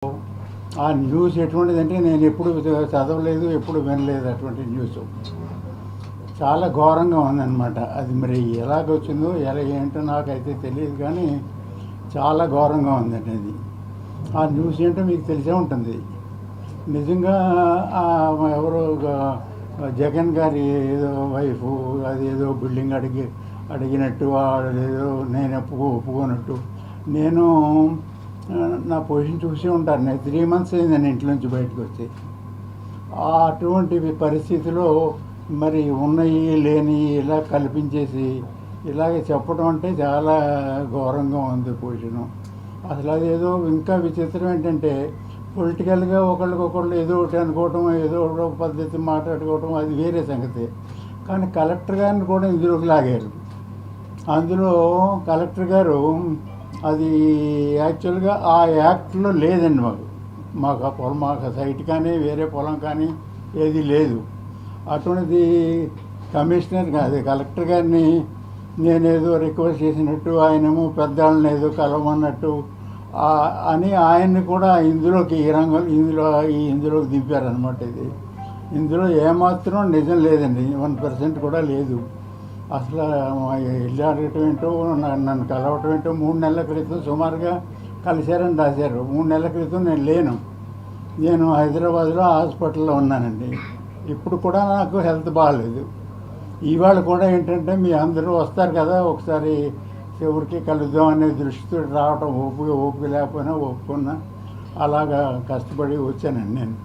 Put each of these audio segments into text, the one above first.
ఆ న్యూస్ ఎటువంటిదంటే నేను ఎప్పుడు చదవలేదు, ఎప్పుడు వినలేదు అటువంటి న్యూస్. చాలా ఘోరంగా ఉందన్నమాట. అది మరి ఎలాగొచ్చిందో ఎలా ఏంటో నాకైతే తెలియదు, కానీ చాలా ఘోరంగా ఉందండి అది. ఆ న్యూస్ ఏంటో మీకు తెలిసే ఉంటుంది. నిజంగా ఎవరో జగన్ గారి ఏదో వైఫ్ అదేదో బిల్డింగ్ అడిగినట్టు, అదేదో నేను ఒప్పుకోనట్టు. నేను నా పొజిషన్ చూసి ఉంటాను. నేను 3 months అయింది నేను ఇంట్లో నుంచి బయటకు వచ్చి. అటువంటి పరిస్థితిలో మరి ఉన్నవి లేని ఇలా కల్పించేసి ఇలాగే చెప్పడం అంటే చాలా ఘోరంగా ఉంది పొజిషను. అసలు అదేదో ఇంకా విచిత్రం ఏంటంటే, పొలిటికల్గా ఒకళ్ళకొకళ్ళు ఏదో ఒకటి అనుకోవటం, ఏదో ఒక పద్ధతి మాట్లాడుకోవటం అది వేరే సంగతి. కానీ కలెక్టర్ గారిని కూడా ఇందులోకి లాగారు. అందులో కలెక్టర్ గారు అది యాక్చువల్గా ఆ యాక్ట్లో లేదండి. మాకు ఆ పొలం, మాకు సైట్ కానీ వేరే పొలం కానీ ఏది లేదు. అటువంటిది కమిషనర్ కాదు, కలెక్టర్ గారిని నేనేదో రిక్వెస్ట్ చేసినట్టు, ఆయనేమో పెద్దవాళ్ళని ఏదో కలవమన్నట్టు అని ఆయన్ని కూడా ఇందులోకి ఈ రంగం ఇందులోకి దింపారనమాట. ఇందులో ఏమాత్రం నిజం లేదండి, 1% కూడా లేదు. అసలు ఇల్లు అడగటం ఏంటో, నన్ను కలవటం ఏంటో 3 నెలల క్రితం సుమారుగా కలిశారని రాశారు. 3 నెలల క్రితం నేను లేను. నేను హైదరాబాద్లో హాస్పిటల్లో ఉన్నానండి. ఇప్పుడు కూడా నాకు హెల్త్ బాగాలేదు. ఇవాళ కూడా ఏంటంటే మీ అందరూ వస్తారు కదా, ఒకసారి ఎవరికి కలుద్దాం అనే దృష్టితో రావటం, ఓపిక లేకపోయినా ఒప్పుకున్నా అలాగా కష్టపడి వచ్చానండి నేను.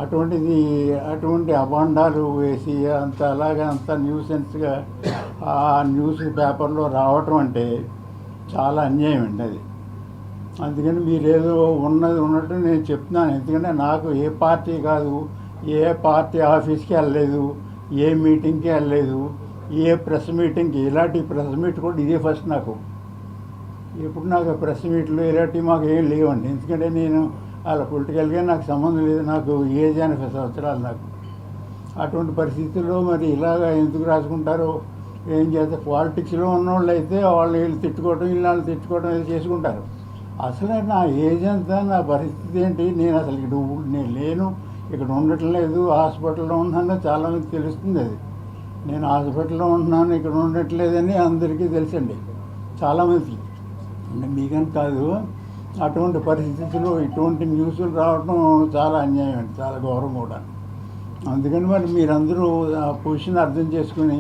అటువంటి అభాండాలు వేసి అంత న్యూసెన్స్గా ఆ న్యూస్ పేపర్లో రావటం అంటే చాలా అన్యాయం అండి అది. అందుకని మీరేదో ఉన్నట్టు నేను చెప్తున్నాను. ఎందుకంటే నాకు ఏ పార్టీ కాదు, ఏ పార్టీ ఆఫీస్కి వెళ్ళలేదు, ఏ మీటింగ్కి వెళ్ళలేదు, ఏ ప్రెస్ మీటింగ్కి. ఇలాంటి ప్రెస్ మీట్ కూడా ఇదే ఫస్ట్ నాకు. ఇప్పుడు నాకు ప్రెస్ మీట్లు ఇలాంటివి మాకు ఏం లేవండి. ఎందుకంటే నేను అలా పొలిటికల్గా నాకు సంబంధం లేదు. నాకు ఏజ్ 80 సంవత్సరాలు నాకు. అటువంటి పరిస్థితుల్లో మరి ఇలాగ ఎందుకు రాసుకుంటారో ఏం చేస్తే, పాలిటిక్స్లో ఉన్నవాళ్ళు అయితే వాళ్ళు వీళ్ళు తిట్టుకోవటం, వీళ్ళు తిట్టుకోవటం ఏదో చేసుకుంటారు. అసలు నా ఏజ్ అంతా, నా పరిస్థితి ఏంటి, నేను అసలు నేను లేను, ఇక్కడ ఉండట్లేదు, హాస్పిటల్లో ఉన్నానో చాలామంది తెలుస్తుంది. అది నేను హాస్పిటల్లో ఉంటున్నాను, ఇక్కడ ఉండట్లేదని అందరికీ తెలుసండి, చాలామందికి. అంటే మీకని కాదు. అటువంటి పరిస్థితుల్లో ఇటువంటి న్యూస్లు రావడం చాలా అన్యాయం అండి, చాలా ఘోరం కూడా. అందుకని మరి మీరందరూ ఆ పొజిషన్ అర్థం చేసుకుని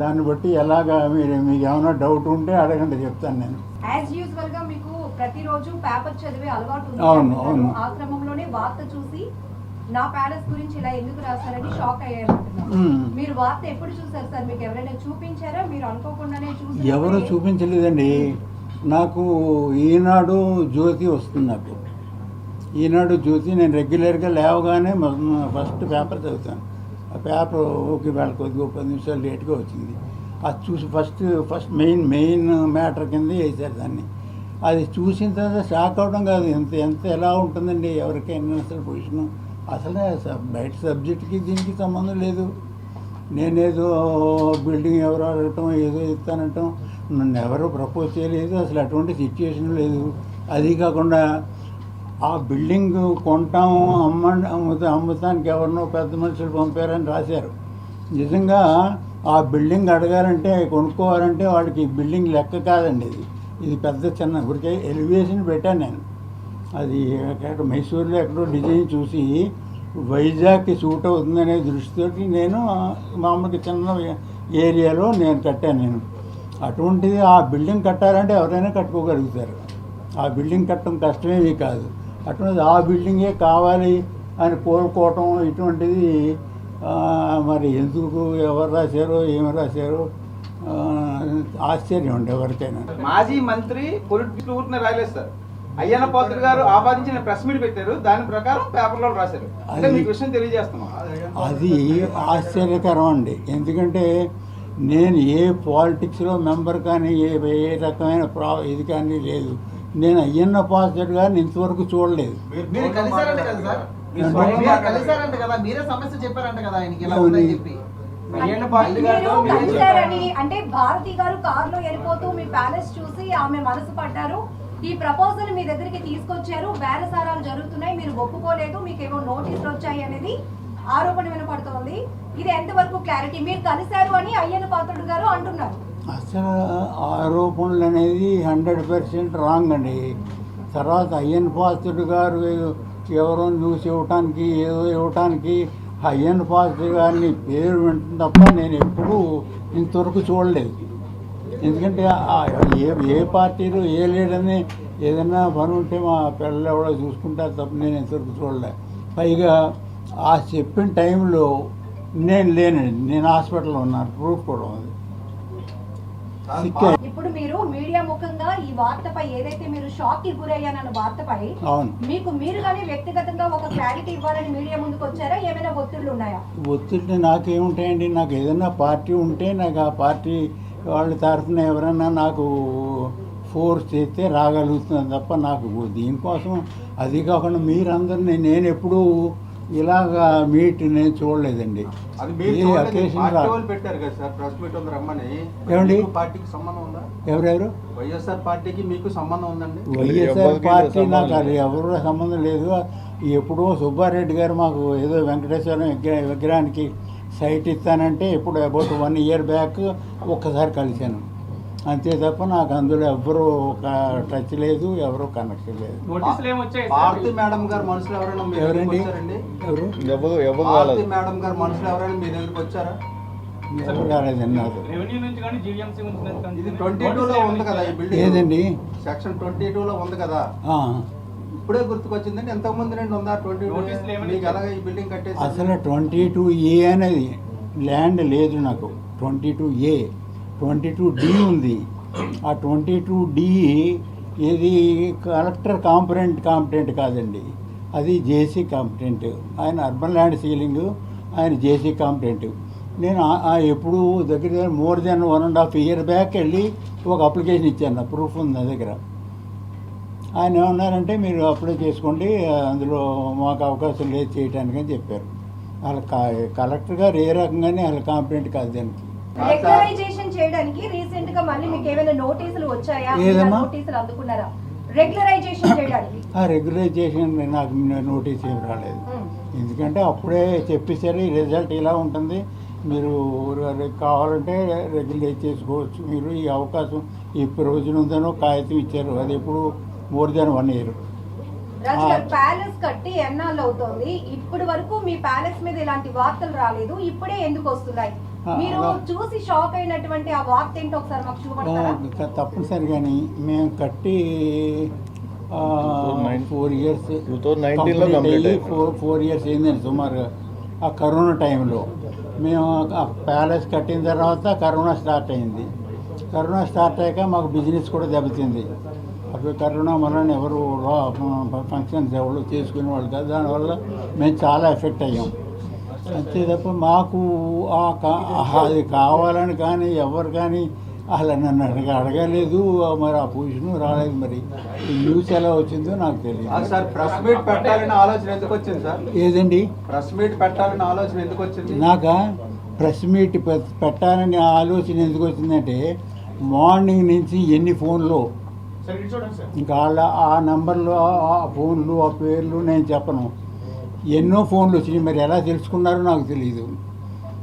దాన్ని బట్టి ఎలాగా మీకు ఏమైనా డౌట్ ఉంటే అడగండి, చెప్తాను నేను. యాజ్ యూజువల్ గా మీకు ప్రతిరోజు పేపర్ చదివే అలవాటు ఉంది. అవును. ఆ క్రమంలోనే వార్త చూసి నా ప్యాలెస్ గురించి ఇలా ఎందుకు రాస్తారని షాక్ అయ్యారంటున్నారు. మీరు వార్త ఎప్పుడు చూసారు సార్? మీకు ఎవరైనా చూపించారా? మీరు అనుకోకుండానే చూసారా? ఎవరు చూపించలేదండి. నాకు ఈనాడు జ్యోతి వస్తుంది. నాకు ఈనాడు జ్యోతి నేను రెగ్యులర్గా లేవగానే ఫస్ట్ పేపర్ చదువుతాను. ఆ పేపర్ వాళ్ళకి కొద్దిగా 10 నిమిషాలు లేట్గా వచ్చింది. అది చూసి ఫస్ట్ మెయిన్ మ్యాటర్ కింద వేసారు దాన్ని. అది చూసిన తర్వాత షాక్ అవడం కాదు, ఎంత ఎలా ఉంటుందండి ఎవరికైనా అసలు పొజిషను. అసలే బయట సబ్జెక్ట్కి దీనికి సంబంధం లేదు. నేనేదో బిల్డింగ్ ఎవరు అడగటం, ఏదో ఇస్తానటం, నన్ను ఎవరో ప్రపోజ్ చేయలేదు, అసలు అటువంటి సిచ్యువేషన్ లేదు. అది కాకుండా ఆ బిల్డింగ్ కొంటాము, అమ్ముతానికి ఎవరినో పెద్ద మనుషులు పంపారని రాశారు. నిజంగా ఆ బిల్డింగ్ అడగాలంటే, కొనుక్కోవాలంటే వాడికి బిల్డింగ్ లెక్క కాదండి. ఇది పెద్ద చిన్న ఊరికే ఎలివేషన్ పెట్టాను నేను. అది ఎక్కడ మైసూరులో ఎక్కడో డిజైన్ చూసి వైజాగ్కి సూట్ అవుతుందనే దృష్టితోటి నేను మామూలుగా చిన్న ఏరియాలో నేను కట్టాను. అటువంటిది ఆ బిల్డింగ్ కట్టాలంటే ఎవరైనా కట్టుకోగలుగుతారు. ఆ బిల్డింగ్ కట్టడం కష్టమేమీ కాదు. అటువంటిది ఆ బిల్డింగే కావాలి అని కోరుకోవటం ఇటువంటిది మరి ఎందుకు, ఎవరు రాశారో ఏమి రాశారో ఆశ్చర్యం ఉండే ఎవరికైనా. మాజీ మంత్రి పొలిటికల్ రాయలేదు సార్. అయ్యన్న పాత్ర గారు ఆపాదించిన ప్రెస్ మీట్ పెట్టారు, దాని ప్రకారం పేపర్లో రాశారు. అంటే మీకు విషయం తెలియజేస్తున్నాం. అది ఆశ్చర్యకరం అండి. ఎందుకంటే నేను ఏ పాలిటిక్స్లో మెంబర్ కానీ ఏ రకమైన ఇది కానీ లేదు. నేను అయ్యన్న పాత్ర గారిని ఇంతవరకు చూడలేదు. అంటే భారతి గారు కారులో వెళ్ళిపోతూ మీ ప్యాలెస్ చూసి ఆమె మనసు పడ్డారు, ఈ ప్రపోజల్ మీ దగ్గరికి తీసుకొచ్చారు, బేరసారాలు జరుగుతున్నాయి, మీరు ఒప్పుకోలేదు, మీకేమో నోటీసులు వచ్చాయి అనేది ఆరోపణ వినపడుతోంది. ఇది ఎంతవరకు క్లారిటీ? మీరు కలిశారు అని అయ్యన్న పాత్రుడు గారు అంటున్నారు. అసలు ఆరోపణలు అనేది 100% రాంగ్ అండి. తర్వాత అయ్యన్న పాత్రుడు గారు ఎవరో న్యూస్ ఇవ్వటానికి ఏదో ఇవ్వటానికి అయ్యన్న పాత్రుడు గారిని పేరు వింటుంది తప్ప నేను ఎప్పుడూ ఇంతవరకు చూడలేదు. ఎందుకంటే ఏ పార్టీలో ఏ లీడర్ని ఏదైనా పని ఉంటే మా పిల్లలు ఎవరో చూసుకుంటారు తప్ప నేను ఇంతవరకు చూడలే. పైగా ఆ చెప్పిన టైంలో నేను లేనండి, నేను హాస్పిటల్లో ఉన్నాను, ప్రూఫ్ కూడా ఉంది. ఇప్పుడు మీరు మీడియా ముఖంగా ఈ వార్తపై ఏదైతే మీరు షాక్ కి గురయ్యానన్న వార్తపై అవును, మీకు మీరుగానే వ్యక్తిగతంగా ఒక క్లారిటీ ఇవ్వాలని మీడియా ముందుకు వచ్చారా? ఏమైనా ఒత్తిళ్లు ఉన్నాయా? ఒత్తిడి నాకేముంటాయండి? నాకు ఏదైనా పార్టీ ఉంటే నాకు ఆ పార్టీ వాళ్ళ తరఫున ఎవరైనా నాకు ఫోర్స్ చేస్తే రాగలుగుతున్నాను తప్ప నాకు దీనికోసం అది కాకుండా మీరందరినీ నేను ఎప్పుడూ ఇలాగా మీట్ నేను చూడలేదండి. అది మీరు ఏ చూడలేదు, అకేషన్ పార్టీ రా వాళ్ళు పెట్టారు కదా సార్ ప్రెస్ మీట్ ఉంది రమ్మని. ఏమండి? మీకు పార్టీకి సంబంధం ఉందా? ఎవరెవరు? వైఎస్ఆర్ పార్టీకి మీకు సంబంధం ఉందండి? వైఎస్ఆర్ పార్టీ నాకు అది ఎవరు సంబంధం లేదు. ఎప్పుడో సుబ్బారెడ్డి గారు మాకు ఏదో వెంకటేశ్వర విగ్రహానికి సైట్ ఇస్తానంటే ఇప్పుడు అబౌట్ 1 year బ్యాక్ ఒక్కసారి కలిశాను అంతే తప్ప నాకు అందులో ఎవరు టచ్ లేదు, ఎవరు కనెక్షన్ లేదు. భారతి మేడం గారు మనుషులు ఎవరైనా మీ దగ్గరికి ఎవరండి? వచ్చారండి? ఎవరు భారతి మేడం గారు మనుషులు ఎవరైనా మీ దగ్గరికి వచ్చారా? ఎవరు రాలేదండి నాకు. ఇది 22లో ఉంది కదా ఈ బిల్డింగ్, ఏదండి? సెక్షన్ 22లో ఉంది కదా, ఆ, ఇప్పుడే గుర్తుకొచ్చిందండి. ఎంతకు ముందు నుండి ఉందా 22? మీకు ఎలాగ ఈ బిల్డింగ్ కట్టేసి? అసలు 22A అనేది ల్యాండ్ లేదు నాకు. 22A 22D ఉంది. ఆ 22D ఇది కలెక్టర్ కాంపిటెంట్ కాదండి, అది జేసీ కాంపిటెంట్. ఆయన అర్బన్ ల్యాండ్ సీలింగ్, ఆయన జేసీ కాంపిటెంట్. నేను ఎప్పుడు దగ్గర మోర్ దెన్ 1.5 year బ్యాక్ వెళ్ళి ఒక అప్లికేషన్ ఇచ్చాను, నా ప్రూఫ్ ఉంది నా దగ్గర. ఆయన ఏమన్నారంటే మీరు అప్లై చేసుకోండి, అందులో మాకు అవకాశం లేదు చేయడానికి అని చెప్పారు. వాళ్ళ కలెక్టర్ గారు ఏ రకంగానే వాళ్ళ కాంపిటెంట్ కాదు దానికి. రెగ్యులరైజేషన్ చేయడానికి రీసెంట్ గా మళ్ళీ మీకు ఏమైనా నోటీసులు వచ్చాయా? ఏదమ్మా? నోటీసులు అందుకున్నారా రెగ్యులరైజేషన్ చేయడానికి? ఆ రెగ్యులరైజేషన్ నాకు నోటీస్ ఏమి రాలేదు. ఎందుకంటే అప్పుడే చెప్పేసారు ఈ రిజల్ట్ ఇలా ఉంటుంది, మీరు కావాలంటే రెగ్యులైజ్ చేసుకోవచ్చు, మీరు ఈ అవకాశం ఈ ప్రొవిజన్ ఉందనో కాగితం ఇచ్చారు. అది ఎప్పుడు మోర్ దెన్ 1 year. రాజు గారు, ప్యాలెస్ కట్టి ఎన్నాళ్ళు అవుతోంది, ఇప్పటి వరకు మీ ప్యాలెస్ మీద ఇలాంటి వార్తలు రాలేదు, ఇప్పుడే ఎందుకు వస్తున్నాయి? మీరు చూసి షాక్ అయినటువంటి ఆ వార్త ఏంటో ఒకసారి మాకు చూపడతారా? తప్పనిసరిగాని మేము కట్టి 4 years 2019లో కంప్లీట్ అయింది. 4 years అయిందండి సుమారుగా. ఆ కరోనా టైంలో మేము ఆ ప్యాలెస్ కట్టిన తర్వాత కరోనా స్టార్ట్ అయింది. కరోనా స్టార్ట్ అయ్యాక మాకు బిజినెస్ కూడా దెబ్బతింది. అప్పుడు కరోనా వలన ఎవరు ఫంక్షన్స్ ఎవరు చేసుకునే వాళ్ళు కాదు, దానివల్ల మేము చాలా ఎఫెక్ట్ అయ్యాం. అంతే తప్ప మాకు అది కావాలని కానీ ఎవరు కానీ అలా నన్ను అడగలేదు, మరి ఆ పొజిషన్ రాలేదు. మరి ఈ న్యూస్ ఎలా వచ్చిందో నాకు తెలియదు. సార్ ప్రెస్ మీట్ పెట్టాలని ఆలోచన ఎందుకు వచ్చింది సార్? ఏదండి? ప్రెస్ మీట్ పెట్టాలని ఆలోచన ఎందుకు వచ్చింది? నాకా ప్రెస్ మీట్ పెట్టాలని ఆలోచన ఎందుకు వచ్చిందంటే మార్నింగ్ నుంచి ఎన్ని ఫోన్లు, ఇంకా వాళ్ళ ఆ నెంబర్లు ఆ ఫోన్లు ఆ పేర్లు నేను చెప్పను, ఎన్నో ఫోన్లు వచ్చినాయి. మరి ఎలా తెలుసుకున్నారో నాకు తెలియదు.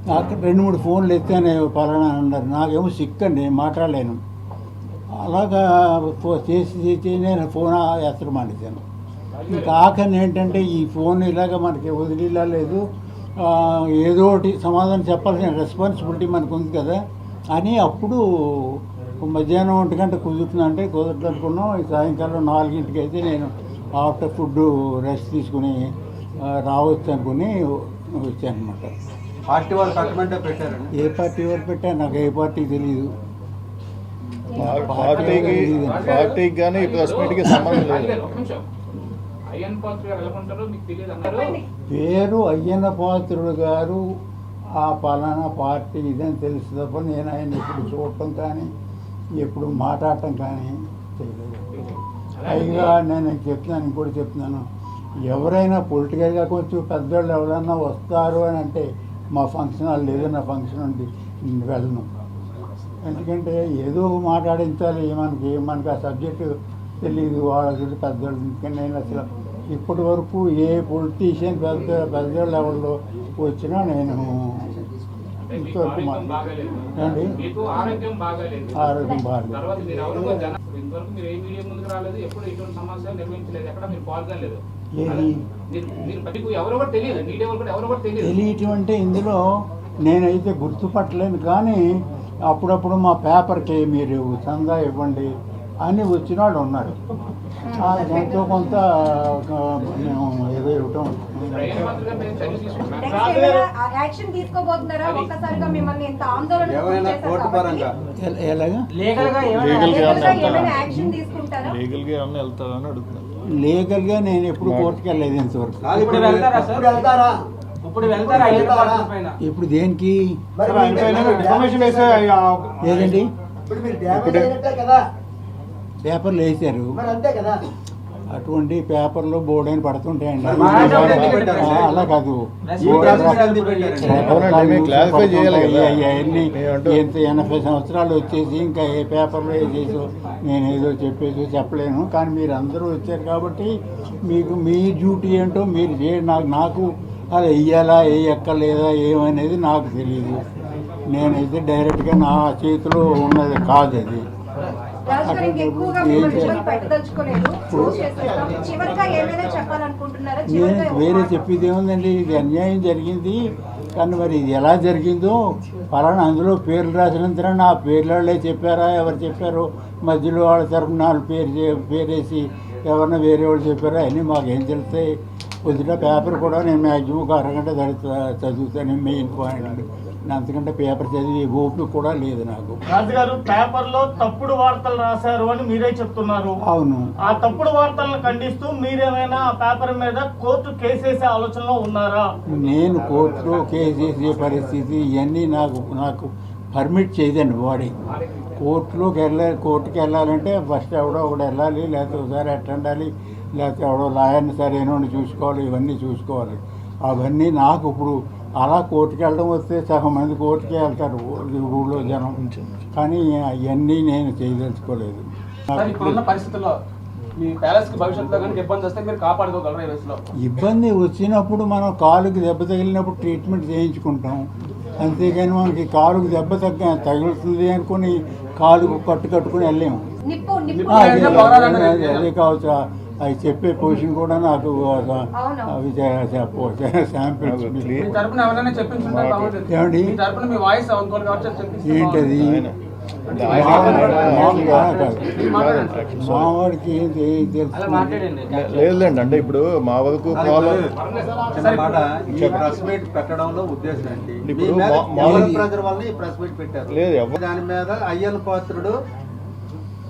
నాకు 2-3 ఫోన్లు ఎత్తాను, పలానా అన్నారు. నాకేమో సిక్ అండి, మాట్లాడలేను. అలాగా చేసి నేను ఫోన్ ఎత్తడం మానేశాను. ఇంకా ఆఖరిని ఏంటంటే ఈ ఫోన్ ఇలాగ మనకి వదిలేలా లేదు, ఏదో ఒకటి సమాధానం చెప్పాల్సిన రెస్పాన్సిబిలిటీ మనకు ఉంది కదా అని అప్పుడు మధ్యాహ్నం 1 గంట కుదురుతుందంటే కుదరట్లనుకున్నాం. సాయంకాలం 4 అయితే నేను ఆఫ్టర్ ఫుడ్ రెస్ట్ తీసుకుని రావచ్చు అనుకుని వచ్చాను అనమాట. పార్టీ వాళ్ళు పెట్టమంటే పెట్టారండి? ఏ పార్టీ వాళ్ళు పెట్టారు నాకు ఏ పార్టీ తెలియదు. పార్టీకి కానీ ప్రెస్ మీట్కి సంబంధం లేదు. పేరు అయ్యన్న పాత్రుడు గారు ఆ పలానా పార్టీ ఇదని తెలుసు తప్ప నేను ఆయన ఎప్పుడు చూడటం కానీ ఎప్పుడు మాట్లాడటం కానీ చేయలేదు. పైగా నేను చెప్తున్నాను, ఇంకోటి చెప్తున్నాను, ఎవరైనా పొలిటికల్గా కొంచెం పెద్దవాళ్ళు ఎవరైనా వస్తారు అని అంటే మా ఫంక్షన్ హాల్ ఏదైనా ఫంక్షన్ ఉంది వెళ్ళను. ఎందుకంటే ఏదో మాట్లాడించాలి, మనకి ఆ సబ్జెక్టు తెలియదు వాళ్ళకి పెద్దవాళ్ళు. కానీ నేను అసలు ఇప్పటి వరకు ఏ పొలిటీషియన్ పెద్దవాళ్ళు ఎవరిలో వచ్చినా నేను ఇంతవరకు ఏమండి మీకు ఆరోగ్యం బాగాలేదు. ఆరోగ్యం బాగాలేదు. తర్వాత మీరు ఎవరికో ఇంతవరకు మీరు ఏ మీడియా ముందుకు రాలేదు, ఎప్పుడు ఇటువంటి సమావేశాలు నిర్వహించలేదు, ఎక్కడ మీరు పాల్గొనలేదు. ఏది మీరు మీకు ఎవరో కూడా తెలియదు, మీడియా వాళ్ళు కూడా ఎవరో కూడా తెలియదు. తెలియటం అంటే ఇందులో నేనైతే గుర్తుపట్టలేను, కానీ అప్పుడప్పుడు మా పేపర్కి మీరు చందా ఇవ్వండి అని వచ్చిన వాళ్ళు ఉన్నారు. ఎంతో కొంత మేము ఏదో ఇవ్వటం. ప్రయాణ మాత్రమే మేము చర్య తీసుకుంటున్నాం. నెక్స్ట్ ఏమైనా యాక్షన్ తీసుకోబోతున్నారా? ఒక్కసారిగా మిమ్మల్ని ఎంత ఆందోళన ఏమైనా కోర్టు పరంగా ఎలాగా లీగల్గా ఏమైనా యాక్షన్ తీసుకుంటారా? లీగల్గా ఏమన్నా వెళ్తారని అడుగుతున్నాను. లీగల్గా నేను ఎప్పుడు కోర్టుకు వెళ్ళలేదు ఇంతవరకు. కాదు, ఇప్పుడు వెళ్తారా సార్? ఇప్పుడు వెళ్తారా అయ్యన్న పాత్ర పైన? ఇప్పుడు దేనికి ఇన్ఫర్మేషన్ వేసే ఏదండి ఇప్పుడు మీరు డ్యామేజ్ అయినట్టే కదా, పేపర్లు వేసారు, మరి అంతే కదా. అటువంటి పేపర్లో బోర్డు అని పడుతుంటాయండి. మహారాజా ఎందుకు పెట్టారు? అలా కాదు, అవునండి, మేము క్లారిఫై చేయాలి కదా. అవన్నీ మేమంటూ- ఎంత 80 సంవత్సరాలు వచ్చేసి ఇంకా ఏ పేపర్లో వేసేసో నేను ఏదో చెప్పేసో చెప్పలేను. కానీ మీరు అందరూ వచ్చారు కాబట్టి మీకు మీ డ్యూటీ ఏంటో మీరు నాకు అలా వెయ్యాలా వేయక్కర్లేదా ఏమనేది నాకు తెలియదు. నేనైతే డైరెక్ట్గా నా చేతిలో ఉన్నది కాదు అది. రాజు గారు ఎక్కువగా మిమ్మల్ని ఇబ్బంది పెట్టదలుచుకోలేదు. చూస్ చేసేస్తాం. చివరిగా ఏమైనా చెప్పాలనుకుంటున్నారా? నేను చివరిగా వేరే చెప్పేది ఏముందండి, ఇది అన్యాయం జరిగింది. కానీ మరి ఇది ఎలా జరిగిందో పలానా అందులో పేర్లు రాసినంతరం నా పేర్లే చెప్పారా, ఎవరు చెప్పారో, మధ్యలో వాళ్ళ తరఫున వాళ్ళు పేరేసి ఎవరన్నా వేరే వాళ్ళు చెప్పారా అన్నీ మాకేం తెలుస్తాయి. కొద్దిగా పేపర్ కూడా నేను మ్యాక్సిమం ఒక అరగంట చదువుతాను మెయిన్ పాయింట్లు. అంతకంటే పేపర్ చదివి ఓపిక కూడా లేదు నాకు. రాజుగారు పేపర్లో తప్పుడు వార్తలు రాశారు అని మీరే చెప్తున్నారు. అవును, ఆ తప్పుడు వార్తలను ఖండిస్తూ మీరేమైనా ఆ పేపర్ మీద కోర్టు కేసేసే ఆలోచనలో ఉన్నారా? నేను కోర్టులో కేసు వేసే పరిస్థితి ఇవన్నీ నాకు పర్మిట్ చేయదండి బాడీ. కోర్టుకి వెళ్ళాలంటే ఫస్ట్ ఎవడో ఒకడు వెళ్ళాలి, లేకపోతే ఒకసారి ఎట్టండాలి, లేకపోతే ఎవడో లాయర్ని సరైన చూసుకోవాలి, ఇవన్నీ చూసుకోవాలి. అవన్నీ నాకు ఇప్పుడు అలా కోర్టుకి వెళ్ళడం వస్తే సగం మంది కోర్టుకే వెళ్తారు ఊళ్ళో జనం. కానీ అవన్నీ నేను చేయదలుచుకోలేదు. సార్, ఇప్పుడున్న పరిస్థితుల్లో మీ ప్యాలెస్ కి భవిష్యత్తులో కనుక ఇబ్బంది వస్తే మీరు కాపాడుకోగలరా ఈ వయసులో? ఇబ్బంది వచ్చినప్పుడు మనం కాలుకి దెబ్బ తగిలినప్పుడు ట్రీట్మెంట్ చేయించుకుంటాం. అంతేగాని మనకి కాలుకి దెబ్బ తగులుతుంది అనుకుని కాలుకు కట్టుకుని వెళ్ళాము. నిప్పు అదే కావచ్చు. అవి చెప్పే పొజిషన్ కూడా నాకు అవి శాంపిల్స్. మీ తరపున ఎవరైనా చెప్పించుంటారు బాగుంటుంది. ఏమండి మీ తరపున మీ వాయిస్ ఇంకోటి కావచ్చు చెప్పించి ఏంటది మావాడికి ఏం తెలుసు. లేదులేండి, అంటే ఇప్పుడు మా వరకు ప్రాబ్లం చిన్న మాట, ఈ ప్రెస్ మీట్ పెట్టడంలో ఉద్దేశం ఏంటి? ఇప్పుడు మీ మీద మా- ఎవరి ప్రెజర్ వల్ల ఈ ప్రెస్ మీట్ పెట్టారు? లేదు, ఎవరు- దాని మీద అయ్యన్న పాత్రుడు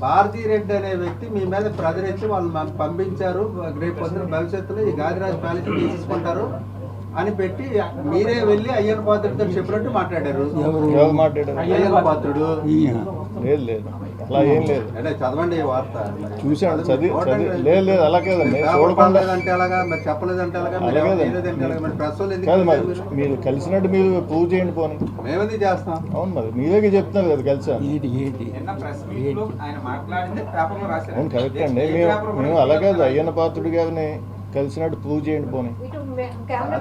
భారతీ రెడ్డి అనే వ్యక్తి మీ మీద ప్రెజర్ ఇచ్చి వాళ్ళు పంపించారు, రేపు పొద్దున భవిష్యత్తులో ఈ గాదిరాజ్ ప్యాలెస్ తీసుకుంటారు అని పెట్టి మీరే వెళ్ళి అయ్యన్న పాత్రుడితో చెప్పినట్టు మాట్లాడారు. ఎవరు మాట్లాడారు? అయ్యన్న పాత్రుడు. లేదు లేదు, అలా ఏం లేదు. అంటే చదవండి ఈ వార్త. చూశాను, చదివి లేదు అలా కాదండి, చూడకుండా చూడలేదంటే ఎలాగా, మరి చెప్పలేదంటే ఎలాగా, మరి అలాగే లేదంటే ఎలాగా, మరి ప్రెస్ వాళ్ళు ఎందుకు కాదు. మరి చెప్పారు? మీరు కలిసినట్టు మీరు ప్రూవ్ చేయండి పోనీ. మేమేది చేస్తాం. అవును, మరి మీరే చెప్తున్నారు కదా కలిసాను. నిన్న ప్రెస్ మీట్ లో ఆయన మాట్లాడింది పేపర్లో రాశారు. అవును, కరెక్ట్ అండి. మేము అలా కాదు, అయ్యన్న పాత్రుడు గారిని కలిసినట్టు ప్రూవ్ చేయండి పోనీ.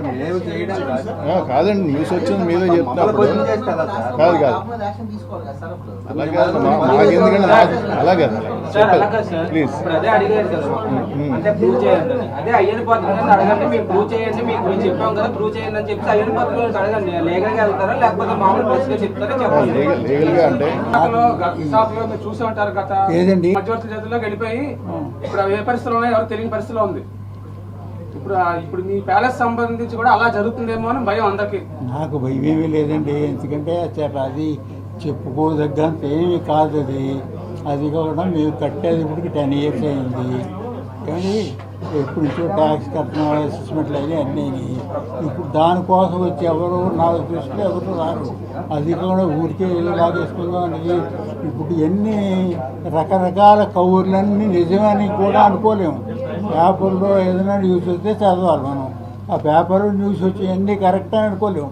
మేము చేయడం కాదు. కాదండి, న్యూస్ వచ్చింది మీరే మమ్మల్ని చెప్తున్నారు. క్వశ్చన్ చేసి కదా సార్. కాదు కాదు, అలా కాదు, మాకెందుకంటే అలా కాదు. సార్ అలా కాదు సార్, ప్లీజ్. ఇప్పుడు అదే అడిగారు కదా, అంటే ప్రూవ్ చేయండి అని. అదే అయ్యన్న పాత్ర అడగండి, మీరు ప్రూవ్ చేయండి, మీకు మేము చెప్పాం కదా ప్రూవ్ చేయండి అని చెప్పి అయ్యన్న పాత్ర అడగండి. లీగల్ గా వెళ్తారా లేకపోతే మామూలు ప్రెస్ గా చెప్తారా చెప్పండి. లీగల్ గా అంటే విశాఖలో మీరు చూసే ఉంటారు గత ఏదండి? మధ్యవర్తి చేతుల్లోకి వెళ్ళిపోయి ఇప్పుడు అవి ఏ పరిస్థితుల్లో ఉన్నాయో ఎవరు తెలియని పరిస్థితిలో ఉంది. ఇప్పుడు మీ ప్యాలెస్ సంబంధించి కూడా అలా జరుగుతుందేమో అని భయం అందరికి. నాకు భయమేమీ లేదండి, ఎందుకంటే అది చెప్పుకోదగ్గంత ఏమీ కాదు. అది కూడా మేము కట్టేది ఇప్పటికి 10 years అయింది. కానీ ఎప్పుడు నుంచో ట్యాక్స్ కట్టిన అసెస్మెంట్లు అయ్యి అన్నీ. ఇప్పుడు దానికోసం వచ్చి ఎవరు నాకు దృష్టిలో ఎవరు రారు. అది కూడా ఊరికే ఏదో లాగేసుకుందాం అనేది. ఇప్పుడు ఎన్ని రకరకాల కౌర్లన్నీ నిజమని కూడా అనుకోలేము. పేపర్లో ఏదైనా న్యూస్ వస్తే చదవాలి మనం. ఆ పేపర్ న్యూస్ వచ్చి అన్నీ కరెక్ట్ అని అనుకోలేము.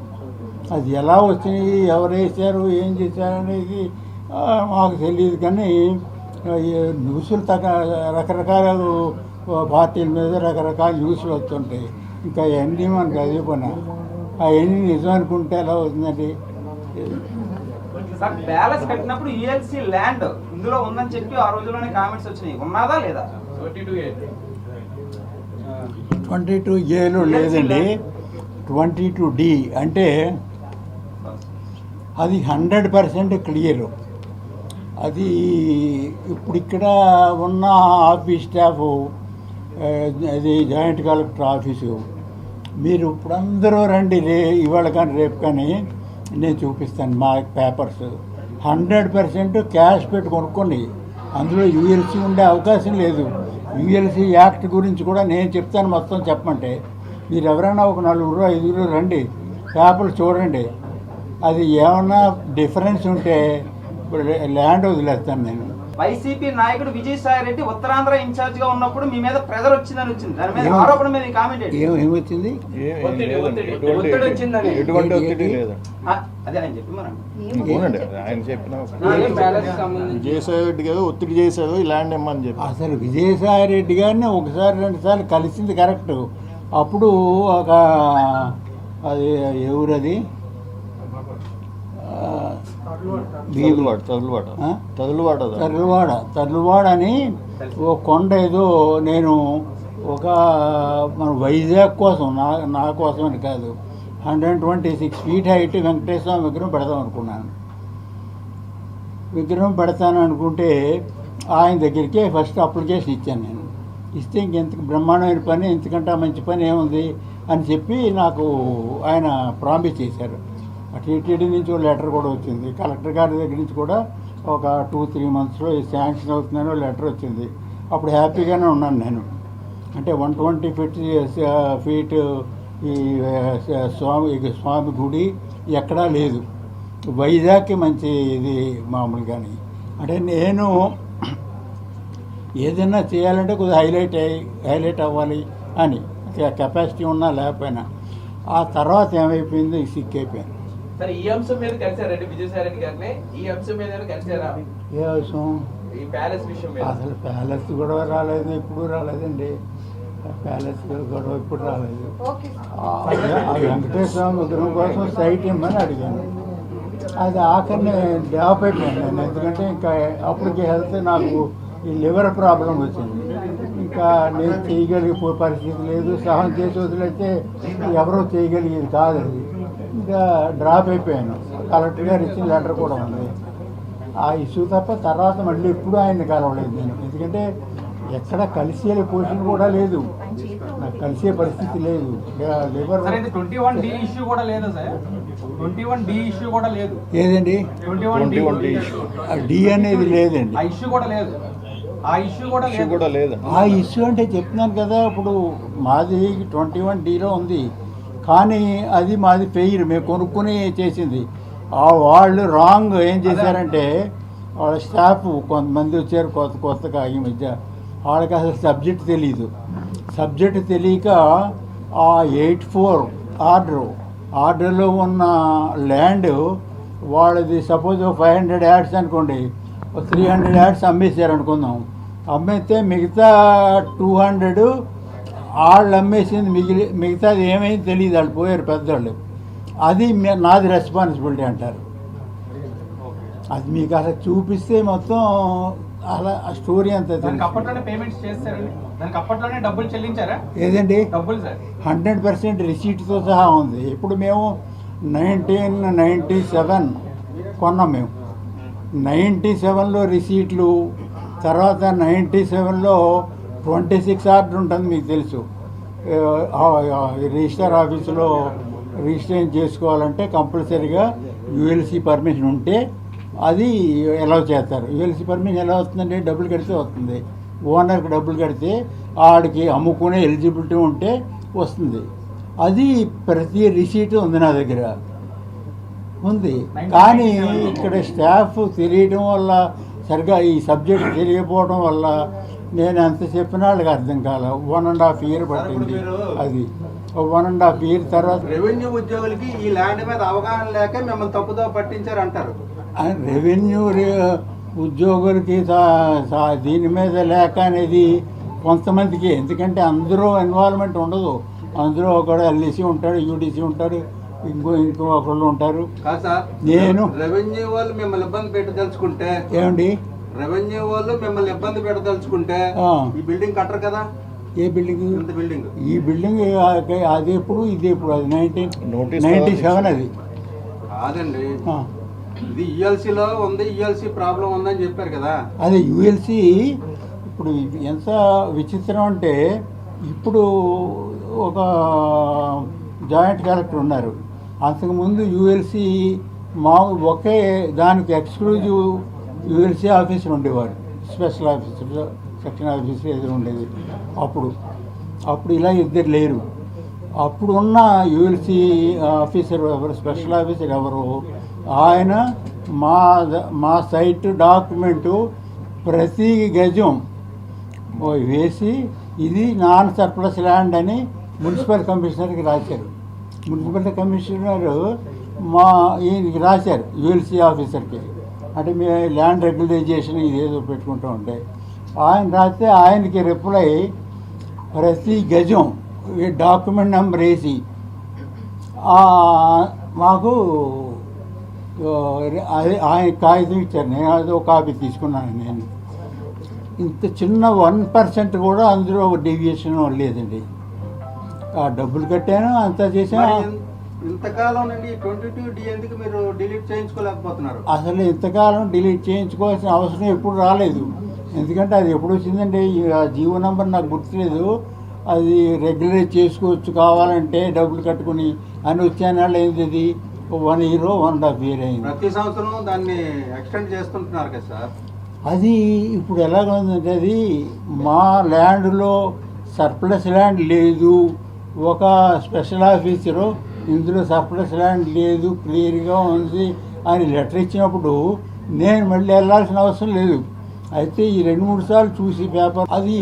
అది ఎలా వచ్చినాయి, ఎవరు వేసారు, ఏం చేశారు అనేది మాకు తెలియదు. కానీ ఈ న్యూస్లు రకరకాల పార్టీల మీద రకరకాల న్యూస్లు వస్తుంటాయి. ఇంకా అవన్నీ మనకు అదే పని. అవన్నీ నిజం అనుకుంటే ఎలా అవుతుందండి? సార్ ప్యాలెస్ కట్టినప్పుడు యూఎల్సీ ల్యాండ్ ఇందులో ఉందని చెప్పి ఆ రోజుల్లోనే కామెంట్స్ వచ్చినాయి, ఉన్నదా లేదా? 22Aలో లేదండి, 22D అంటే అది 100% క్లియర్. అది ఇప్పుడు ఇక్కడ ఉన్న ఆఫీస్ స్టాఫ్, అది జాయింట్ కలెక్టర్ ఆఫీసు, మీరు ఇప్పుడు అందరూ రండి, ఇవాళ కానీ రేపు కానీ నేను చూపిస్తాను మా పేపర్స్. 100% క్యాష్ పెట్టి కొనుక్కోండి. అందులో యూఎల్సీ ఉండే అవకాశం లేదు. యూఎల్సీ యాక్ట్ గురించి కూడా నేను చెప్తాను మొత్తం చెప్పమంటే. మీరు ఎవరైనా ఒక 4-5 రండి, పేపర్లు చూడండి. అది ఏమన్నా డిఫరెన్స్ ఉంటే ఇప్పుడు ల్యాండ్ వదిలేస్తాను నేను. వైసీపీ నాయకుడు విజయసాయి రెడ్డి ఉత్తరాంధ్ర ఇన్ఛార్జ్ గా ఉన్నప్పుడు మీ మీద ప్రెజర్ వచ్చిందని వచ్చింది. దాని మీద ఆరోపణ మీద కామెంట్ ఏమొచ్చింది? ఒత్తిడి వచ్చిందని. ఎటువంటి ఒత్తిడి లేదు. అదే ఆయన చెప్పి మనం అవునండి, ఆయన చెప్పిన విజయసాయి రెడ్డి గారు ఒత్తిడి చేశారు ఈ ల్యాండ్ ఇమ్మని చెప్పి. అసలు విజయసాయి రెడ్డి గారిని 1-2 కలిసింది కరెక్ట్. అప్పుడు ఒక అది ఎవరది తర్లువాడ అని ఓ కొండ ఏదో, నేను ఒక మన వైజాగ్ కోసం నా కోసం అని కాదు, 126 feet హైట్ వెంకటేశ్వర విగ్రహం పెడదాం అనుకున్నాను. విగ్రహం పెడతాను అనుకుంటే ఆయన దగ్గరికి ఫస్ట్ అప్లికేషన్ ఇచ్చాను నేను. ఇస్తే ఇంకెంత బ్రహ్మాండమైన పని, ఇంతకంటే మంచి పని ఏముంది అని చెప్పి నాకు ఆయన ప్రామిస్ చేశారు. టీటీడీ నుంచి ఒక లెటర్ కూడా వచ్చింది, కలెక్టర్ గారి దగ్గర నుంచి కూడా ఒక 2-3 monthsలో శాంక్షన్ అవుతుందని లెటర్ వచ్చింది. అప్పుడు హ్యాపీగానే ఉన్నాను నేను. అంటే 120 feet ఈ స్వామి గుడి ఎక్కడా లేదు. వైజాగ్కి మంచి ఇది మామూలుగాని. అంటే నేను ఏదైనా చేయాలంటే కొద్దిగా హైలైట్ అవ్వాలి అని, కెపాసిటీ ఉన్నా లేకపోయినా. ఆ తర్వాత ఏమైపోయింది, సిక్ అయిపోయాను. సరే, ఈ అంశం మీద కలిసారండి విజయసాయి రెడ్డి గారిని? ఈ అంశం మీద కలిసారా? ఏ అవసరం? ఈ ప్యాలెస్ విషయం మీద. అసలు ప్యాలెస్ గొడవ రాలేదు, ఎప్పుడు రాలేదండి. ప్యాలెస్ గొడవ ఇప్పుడు రాలేదు. ఆ వెంకటేశ్వర విగ్రహం కోసం సైట్ ఇమ్మని అడిగాను. అది ఆఖరిని డ్రాప్ అయిపోయాను నేను. ఎందుకంటే ఇంకా అప్పటికి హెల్త్ నాకు ఈ లివర్ ప్రాబ్లం వచ్చింది. ఇంకా నేను చేయగలిగే పరిస్థితి లేదు. సహనం చేసి వదిలేస్తే ఎవరో చేయగలిగేది కాదు. అది ఇంకా డ్రాప్ అయిపోయాను. కలెక్టర్ గారు ఇచ్చిన లెటర్ కూడా ఉంది. ఆ ఇష్యూ తప్ప తర్వాత మళ్ళీ ఎప్పుడు ఆయన్ని కలవలేదు నేను. ఎందుకంటే ఎక్కడ కలిసే పొజిషన్ కూడా లేదు, నాకు కలిసే పరిస్థితి లేదు. లివర్ 21D ఇష్యూ కూడా లేదా సార్? 21D ఇష్యూ కూడా లేదు. ఏదండి? 21D డి అనేది లేదండి. ఆ ఇష్యూ కూడా లేదు. ఆ ఇష్యూ కూడా లేదు. ఆ ఇష్యూ అంటే చెప్తున్నాను కదా, ఇప్పుడు మాది 21Dలో ఉంది, కానీ అది మాది పెయిర్ మేము కొనుక్కుని చేసింది. వాళ్ళు రాంగ్ ఏం చేశారంటే, వాళ్ళ స్టాఫ్ కొంతమంది వచ్చారు కొత్తగా ఈ మధ్య, వాళ్ళకి అసలు సబ్జెక్ట్ తెలియదు. సబ్జెక్ట్ తెలియక ఆ 84 ఆర్డర్లో ఉన్న ల్యాండ్ వాళ్ళది సపోజ్ 500 యార్డ్స్ అనుకోండి, 300 యార్డ్స్ అమ్మేశారు అనుకుందాం. అమ్మేస్తే మిగతా 200 వాళ్ళు అమ్మేసింది, మిగతాది ఏమైంది తెలియదు, వాళ్ళు పోయారు పెద్దవాళ్ళు. అది నాది రెస్పాన్సిబిలిటీ అంటారు. అది మీకు అసలు చూపిస్తే మొత్తం అలా ఆ స్టోరీ అంతా అప్పట్లోనే పేమెంట్స్ చేస్తారండి? దానికి అప్పట్లోనే డబ్బులు చెల్లించారా? ఏదండి? డబ్బులు సార్ 100% రిసీట్తో సహా ఉంది. ఇప్పుడు మేము 1997 కొన్నాం. మేము 97లో రిసీట్లు, తర్వాత 97లో 26 ఆర్డర్ ఉంటుంది, మీకు తెలుసు. రిజిస్టర్ ఆఫీసులో రిజిస్ట్రేషన్ చేసుకోవాలంటే కంపల్సరీగా యూఎల్సీ పర్మిషన్ ఉంటే అది ఎలా చేస్తారు. యూఎల్సీ పర్మిషన్ ఎలా వస్తుందంటే డబ్బులు కడితే వస్తుంది. ఓనర్కి డబ్బులు కడితే ఆడికి అమ్ముకునే ఎలిజిబిలిటీ ఉంటే వస్తుంది. అది ప్రతి రిసీట్ ఉంది నా దగ్గర ఉంది. కానీ ఇక్కడ స్టాఫ్ తెలియడం వల్ల, సరిగా ఈ సబ్జెక్ట్ తెలియకపోవడం వల్ల నేను ఎంత చెప్పినా వాళ్ళకి అర్థం కాల. 1.5 year పట్టింది. అది 1.5 year తర్వాత రెవెన్యూ ఉద్యోగులకి ఈ ల్యాండ్ మీద అవగాహన లేక మిమ్మల్ని తప్పుదో పట్టించారు అంటారు. రెవెన్యూ ఉద్యోగులకి దీని మీద లేక అనేది కొంతమందికి, ఎందుకంటే అందరూ ఇన్వాల్వ్మెంట్ ఉండదు. అందులో ఒకడు ఎల్ఈసి ఉంటాడు, యూడీసీ ఉంటాడు, ఇంకో ఒకళ్ళు ఉంటారు. కాదు సార్, నేను రెవెన్యూ వాళ్ళు మిమ్మల్ని ఇబ్బంది పెట్టదలుచుకుంటే ఏమండి, రెవెన్యూ వాళ్ళు మిమ్మల్ని ఇబ్బంది పెట్టదలుచుకుంటే ఈ బిల్డింగ్ కట్టరు కదా. ఏ బిల్డింగ్? ఇంత బిల్డింగ్, ఈ బిల్డింగ్ అది ఎప్పుడు, ఇది ఎప్పుడు? అది 1997 అది. కాదండి, ఆ. ఇది ఈఎల్సీలో ఉంది, ఈఎల్సీ ప్రాబ్లం ఉందని చెప్పారు కదా. అదే యుఎల్సి. ఇప్పుడు ఇది ఎంత విచిత్రం అంటే, ఇప్పుడు ఒక జాయింట్ కలెక్టర్ ఉన్నారు, అంతకుముందు యుఎల్సి ఒకే దానికి ఎక్స్క్లూజివ్ యుఎల్సి ఆఫీసర్ ఉండేవారు, స్పెషల్ ఆఫీసర్, సెక్షన్ ఆఫీసర్ ఎదురు ఉండేది. అప్పుడు ఇలా ఇద్దరు లేరు. అప్పుడు ఉన్న యుఎల్సి ఆఫీసర్ ఎవరు, స్పెషల్ ఆఫీసర్ ఎవరు, ఆయన మా సైట్ డాక్యుమెంటు ప్రతి గజం వేసి ఇది నాన్ సర్ప్లస్ ల్యాండ్ అని మున్సిపల్ కమిషనర్కి రాశారు. మున్సిపల్ కమిషనర్ ఈయనకి రాశారు, యుఎల్సి ఆఫీసర్కి. అంటే మేము ల్యాండ్ రెగ్యులరైజేషన్ ఇదేదో పెట్టుకుంటూ ఉంటే ఆయన రాస్తే ఆయనకి రిప్లై ప్రతి గజం ఈ డాక్యుమెంట్ నెంబర్ వేసి మాకు అదే ఆయన కాగితం ఇచ్చారు. నేను అదో కాపీ తీసుకున్నాను. నేను ఇంత చిన్న 1% కూడా అందులో డీవియేషన్ లేదండి. ఆ డబ్బులు కట్టాను, అంతా చేశాను. ఇంతకాలం నుండి 22D ఎందుకు మీరు డిలీట్ చేయించుకోలేకపోతున్నారు? అసలు ఇంతకాలం డిలీట్ చేయించుకోవాల్సిన అవసరం ఎప్పుడు రాలేదు. ఎందుకంటే అది ఎప్పుడు వచ్చిందండి, ఆ జీవో నెంబర్ నాకు గుర్తులేదు. అది రెగ్యులరైజ్ చేసుకోవచ్చు కావాలంటే డబ్బులు కట్టుకుని అని వచ్చాను. వాళ్ళు ఏంది, అది 1 year 1.5 year అయింది. ప్రతి సంవత్సరం దాన్ని ఎక్స్టెండ్ చేస్తుంటున్నారు కదా సార్. అది ఇప్పుడు ఎలాగ ఉందంటే, అది మా ల్యాండ్లో సర్ప్లస్ ల్యాండ్ లేదు, ఒక స్పెషల్ ఆఫీసరు ఇందులో సర్ప్లస్ ల్యాండ్ లేదు, క్లియర్గా ఉంది అని లెటర్ ఇచ్చినప్పుడు నేను మళ్ళీ వెళ్ళాల్సిన అవసరం లేదు. అయితే ఈ 2-3 సార్లు చూసి పేపర్ అది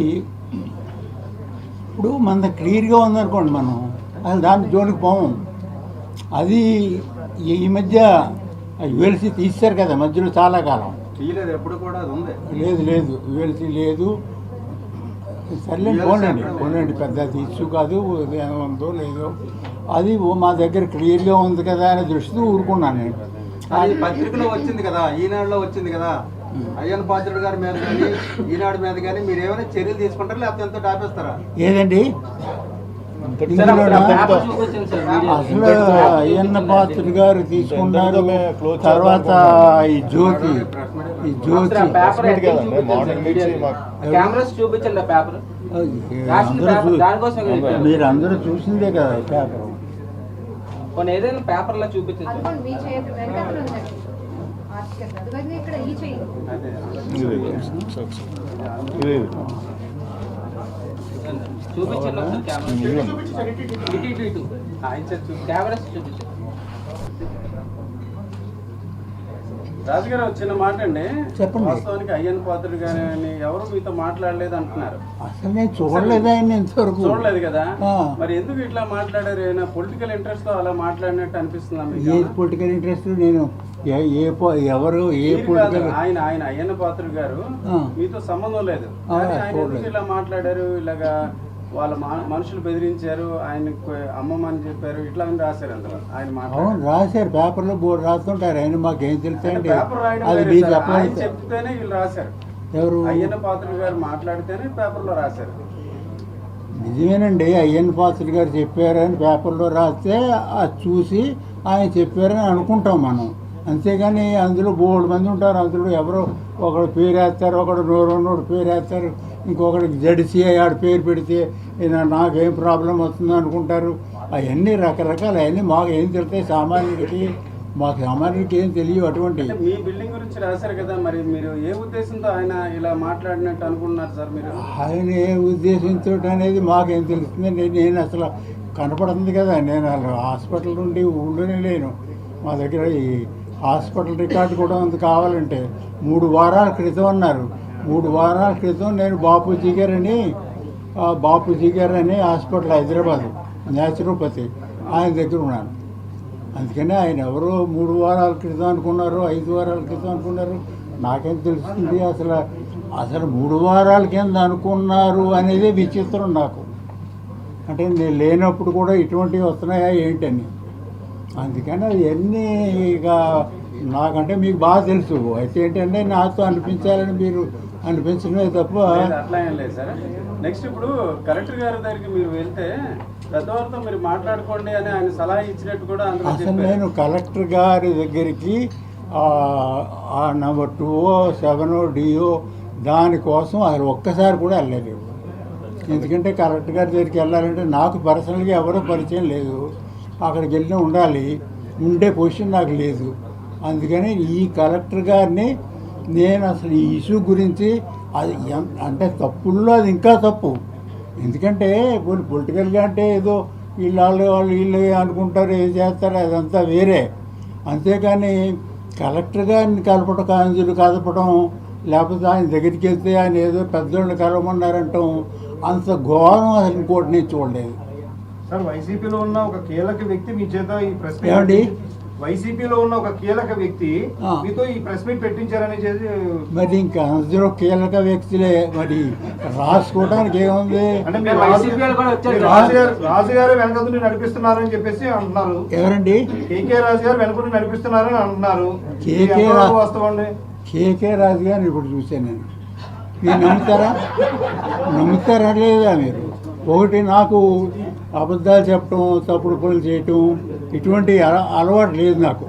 ఇప్పుడు మన క్లియర్గా ఉందనుకోండి, మనం అసలు దాని జోలికి పోము. అది ఈ మధ్య యుఎల్సి తీశారు కదా, మధ్యలో చాలా కాలం తీయలేదు, ఎప్పుడు కూడా అది ఉంది. లేదు యుఎల్సి లేదు. సర్లేండి, పోనండి పెద్ద ఇష్యూ కాదు, ఏముందో లేదో అది మా దగ్గర క్లియర్గా ఉంది కదా అనే దృష్టితో ఊరుకున్నాను నేను. అది పత్రికలో వచ్చింది కదా, ఈనాడులో వచ్చింది కదా, అయ్యన్న పాత్రుడు గారి మీద కానీ ఈనాడు మీద కానీ మీరు ఏమైనా చర్యలు తీసుకుంటారా లేకపోతే ఎంతో ఆపేస్తారా? ఏదండి అసలు అయ్యన్న పాత్రుడు గారు తీసుకున్నారు. తర్వాత ఈ జ్యోతి మీరు అందరూ చూసిందే కదా పేపర్. ఏదైనా పేపర్లో చూపించండి. అదిగోండి, మీ చేతి వెనకాతల ఉందండి ఆర్టికల్. అదిగోండి, ఇక్కడ ఈ చేయి చూపించండి కెమెరా చూపించండి. రాజుగారు వచ్చిన మాట అండి, చెప్పండి. వాస్తవానికి అయ్యన్న పాత్రుడు గాని ఎవరు మీతో మాట్లాడలేదు అంటున్నారు. అసలు నేను చూడలేదు ఆయన ఇంతవరకు. చూడలేదు కదా, ఆ. మరి ఎందుకు ఇట్లా మాట్లాడారు? ఏమైనా పొలిటికల్ ఇంట్రెస్ట్ తో అలా మాట్లాడినట్టు అనిపిస్తుందా మీకు? ఏ పొలిటికల్ ఇంట్రెస్ట్? నేను ఎవరు ఏ పొలిటికల్? ఆయన అయ్యన్న పాత్రుడు గారు మీతో సంబంధం లేదు, కానీ ఆయన ఎందుకు ఇలా మాట్లాడారు? ఇలాగా వాళ్ళ మనుషులు బెదిరించారు, ఆయనకు అమ్మమ్మ అని చెప్పారు, ఇట్లా అని రాశారు అందులో. ఆయన రాశారు, పేపర్లో బోర్డు రాస్తుంటారు. ఆయన మాకేం తెలుస్తాయండి, పేపర్ రాయడం అది వేరే సార్. ఆయన చెప్పండి. చెప్తేనే వీళ్ళు రాశారు. ఎవరు? అయ్యన్న పాత్రుడు గారు మాట్లాడితేనే పేపర్లో రాశారు. నిజమేనండి, అయ్యన్న పాత్రుడు గారు చెప్పారని పేపర్లో రాస్తే అది చూసి ఆయన చెప్పారని అనుకుంటాం మనం. అంతేగాని అందులో బోల్డ్ మంది ఉంటారు, అందులో ఎవరో ఒకడు పేరు వేస్తారు, ఒకడు నోరు పేరు వేస్తారు, ఇంకొకటికి జడిసిఐ ఆడ పేరు పెడితే నాకేం ప్రాబ్లం వస్తుందో అనుకుంటారు. అవన్నీ రకరకాల, అవన్నీ మాకు ఏం తెలుస్తాయి సామాన్యుడికి? మాకు సామాన్యుడికి ఏం తెలియవు అటువంటి. మీ బిల్డింగ్ గురించి రాశారు కదా, మరి మీరు ఏ ఉద్దేశంతో ఆయన ఇలా మాట్లాడినట్టు అనుకుంటున్నారు సార్ మీరు? ఆయన ఏ ఉద్దేశంతో అనేది మాకేం తెలుస్తుందండి. నేను అసలు కనపడుతుంది కదా, నేను అసలు హాస్పిటల్ నుండి ఊళ్ళోనే లేను. మా దగ్గర ఈ హాస్పిటల్ రికార్డు కూడా ఉంది, కావాలంటే 3 వారాల క్రితం అన్నారు. 3 వారాల క్రితం నేను బాపూజీ గారు అని హాస్పిటల్ హైదరాబాద్ న్యాచురోపతి ఆయన దగ్గర ఉన్నాను. అందుకని ఆయన ఎవరో 3 వారాల క్రితం అనుకున్నారు, 5 వారాల క్రితం అనుకున్నారు, నాకేం తెలుస్తుంది అసలు అసలు 3 వారాల కింద అనుకున్నారు అనేది విచిత్రం నాకు. అంటే నేను లేనప్పుడు కూడా ఇటువంటివి వస్తున్నాయా ఏంటని. అందుకని అవన్నీ ఇక నాకంటే మీకు బాగా తెలుసు. అయితే ఏంటంటే నాతో అనిపించాలని మీరు అనిపించడమే తప్ప అట్లా ఏం లేదు సార్. నెక్స్ట్ ఇప్పుడు కలెక్టర్ గారి దగ్గరికి మీరు వెళ్తే పెద్దవారితో మీరు మాట్లాడుకోండి అని ఆయన సలహా ఇచ్చినట్టు కూడా అందులో అసలు చెప్పారు. నేను కలెక్టర్ గారి దగ్గరికి నెంబర్ 2 7 డిఓ దానికోసం అసలు ఒక్కసారి కూడా వెళ్ళలేదు. ఎందుకంటే కలెక్టర్ గారి దగ్గరికి వెళ్ళాలంటే నాకు పర్సనల్గా ఎవరో పరిచయం లేదు. అక్కడికి వెళ్ళి ఉండాలి, ఉండే పొజిషన్ నాకు లేదు. అందుకని ఈ కలెక్టర్ గారిని నేను అసలు ఈ ఇష్యూ గురించి అది అంటే తప్పుల్లో అది ఇంకా తప్పు. ఎందుకంటే ఇప్పుడు పొలిటికల్గా అంటే ఏదో వాళ్ళు వీళ్ళు అనుకుంటారు, ఏం చేస్తారు, అదంతా వేరే. అంతేకాని కలెక్టర్ గారిని కలపడం, కాంజులు కలపడం, లేకపోతే ఆయన దగ్గరికి వెళ్తే ఆయన ఏదో పెద్దోళ్ళని కలవమన్నారంటాం, అంత ఘోరం అసలు ఇంకోటి నేను చూడలేదు. సార్ వైసీపీలో ఉన్న ఒక కీలక వ్యక్తి మీ చేత ఈ ప్రెస్ మీట్ ఏమండి? వైసీపీలో ఉన్న ఒక కీలక వ్యక్తి ఆ. మీతో ఈ ప్రెస్ మీట్ పెట్టించారని చేసి మరి ఇంకా అందులో కీలక వ్యక్తులే మరి రాసుకోవడానికి ఏముంది? అంటే మీరు వైసీపీ వాళ్ళు కూడా వచ్చారు మీరు రాజుగారు వెనకుండి నడిపిస్తున్నారని చెప్పేసి అంటున్నారు. ఎవరండి? కేకే రాజు గారు వెనకుండి నడిపిస్తున్నారని అంటున్నారు. కేకే ఇది ఎంతవరకు రా- వాస్తవం? కేకే రాజు గారిని ఇప్పుడు చూశాను నేను. మీరు నమ్ముతారా లేదా మీరు? ఒకటి నాకు అబద్ధాలు చెప్పడం, తప్పుడు పనులు చేయటం ఇటువంటి అలవాటు లేదు నాకు.